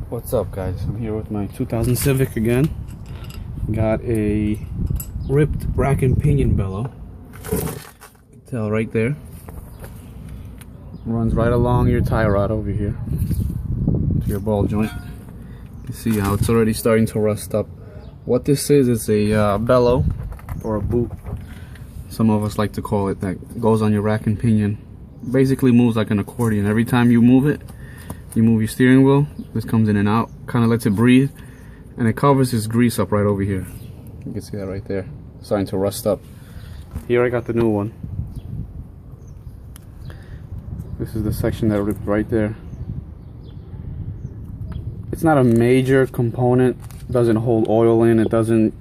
What's up, guys? I'm here with my 2000 Civic again. Got a ripped rack and pinion bellow. You can tell right there. Runs right along your tie rod over here to your ball joint. You see how it's already starting to rust up. What this is a bellow or a boot. Some of us like to call it, that goes on your rack and pinion. Basically moves like an accordion. Every time you move it, you move your steering wheel, this comes in and out, kind of lets it breathe, and it covers this grease up right over here. You can see that right there, starting to rust up. Here I got the new one. This is the section that ripped right there. It's not a major component, doesn't hold oil in, it doesn't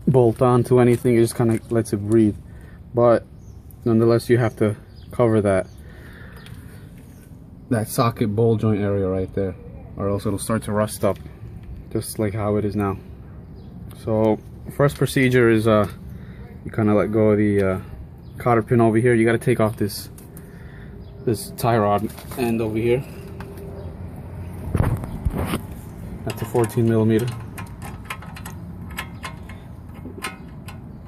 bolt onto anything, it just kind of lets it breathe. But nonetheless, you have to cover that socket ball joint area right there, or else it'll start to rust up, just like how it is now. So first procedure is you kind of let go of the cotter pin over here. You got to take off this tie rod end over here. That's a 14mm.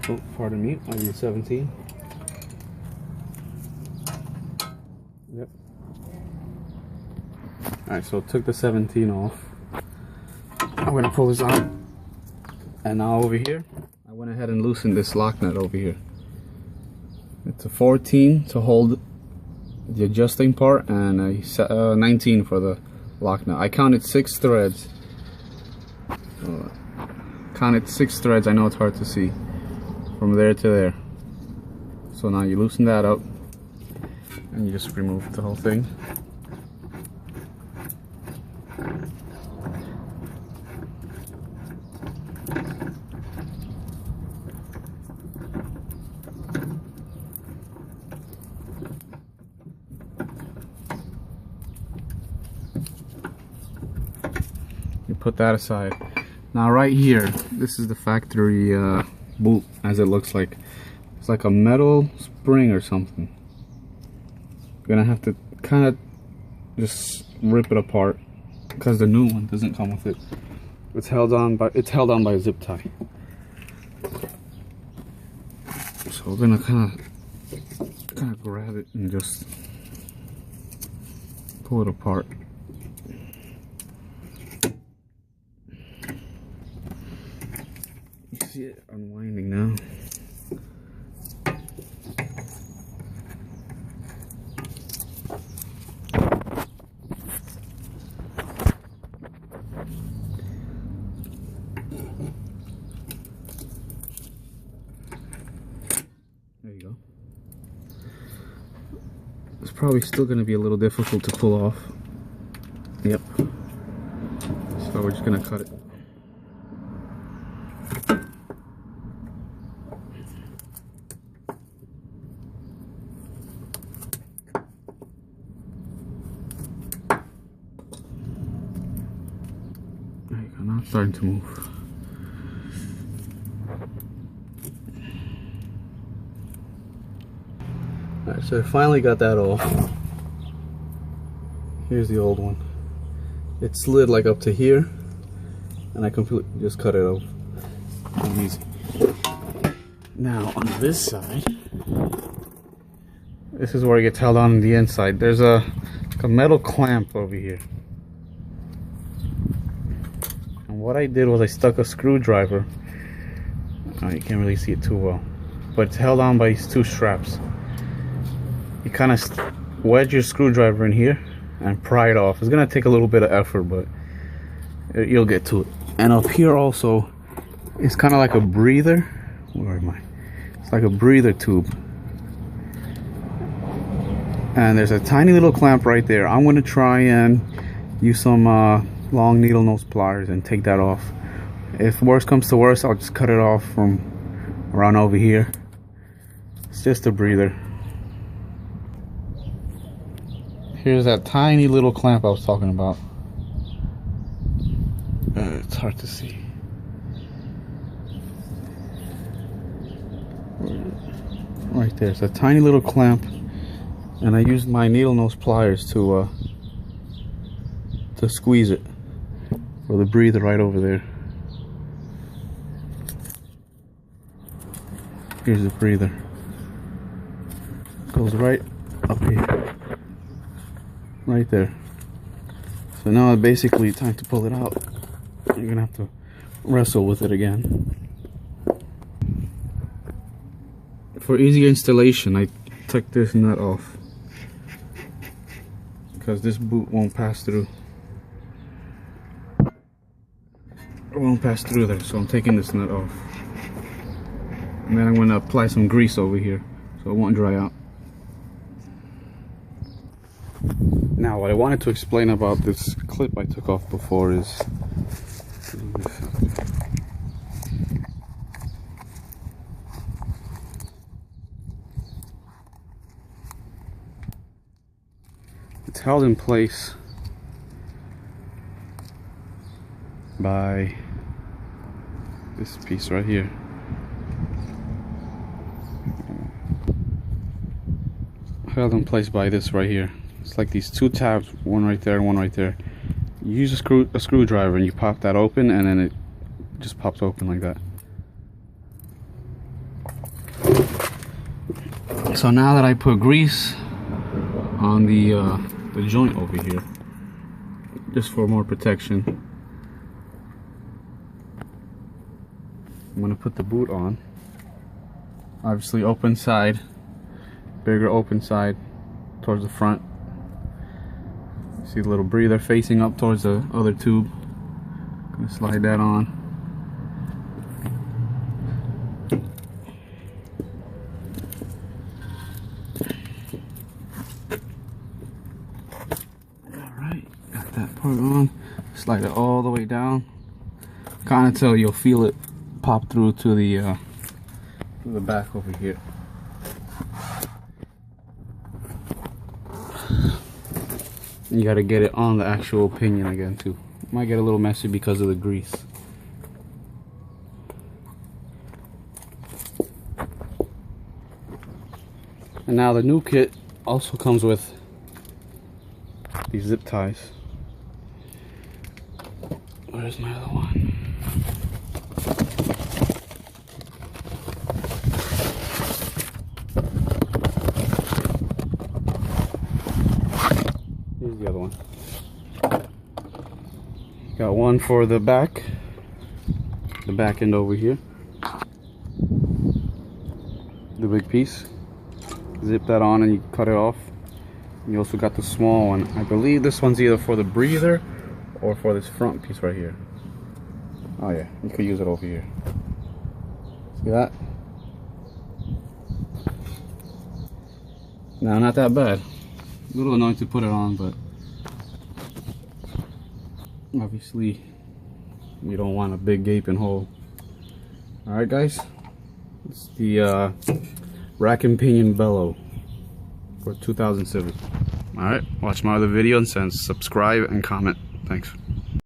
Oh, pardon me, I mean 17. Yep. Alright, so took the 17 off. I'm going to pull this out. And now over here, I went ahead and loosened this lock nut over here. It's a 14 to hold the adjusting part and a 19 for the lock nut. I counted 6 threads. Counted 6 threads, I know it's hard to see. From there to there. So now you loosen that up and you just remove the whole thing. You put that aside. Now right here, this is the factory boot, as it looks like. It's like a metal spring or something. You're gonna have to kind of just rip it apart because the new one doesn't come with it. It's held on by a zip tie. So we're gonna kind of grab it and just pull it apart. You see it unwinding now. There you go. It's probably still going to be a little difficult to pull off. Yep. So we're just going to cut it. There you go, now it's starting to move. Alright, so I finally got that off. Here's the old one. It slid like up to here, and I completely just cut it off. Easy. Now on this side, this is where it gets held on the inside. There's a metal clamp over here. And what I did was I stuck a screwdriver. Oh, you can't really see it too well, but it's held on by these 2 straps. You kind of wedge your screwdriver in here and pry it off. It's gonna take a little bit of effort, but you'll get to it. And up here also, it's kind of like a breather. Where am I? It's like a breather tube. And there's a tiny little clamp right there. I'm gonna try and use some long needle nose pliers and take that off. If worse comes to worse, I'll just cut it off from around over here. It's just a breather. Here's that tiny little clamp I was talking about. It's hard to see. Right there, it's a tiny little clamp, and I used my needle nose pliers to squeeze it. for the breather right over there. Here's the breather. Goes right up here. Right there. So now basically time to pull it out. You're gonna have to wrestle with it again. For easier installation, I took this nut off because this boot won't pass through. It won't pass through there, so I'm taking this nut off. And then I'm going to apply some grease over here so it won't dry out. Now what I wanted to explain about this clip I took off before is it's held in place by this piece right here. Held in place by this right here. It's like these two tabs, one right there and one right there. You use a screwdriver and you pop that open, and then it just pops open like that. So now that I put grease on the joint over here, just for more protection, I'm gonna put the boot on. Obviously open side, bigger open side towards the front. See the little breather facing up towards the other tube. Gonna slide that on. Alright, got that part on. Slide it all the way down. Kinda till you'll feel it pop through to the back over here. You gotta get it on the actual pinion again too. Might get a little messy because of the grease. And now the new kit also comes with these zip ties. Where's my other one? Here's the other one. Got one for the back end over here. The big piece. Zip that on and you cut it off. You also got the small one. I believe this one's either for the breather or for this front piece right here. Oh yeah, you could use it over here. See that? No, not that bad. A little annoying to put it on, but obviously you don't want a big gaping hole. Alright guys, it's the Rack Pinion Bellow for 2000 Civic. Alright, watch my other video and subscribe and comment. Thanks.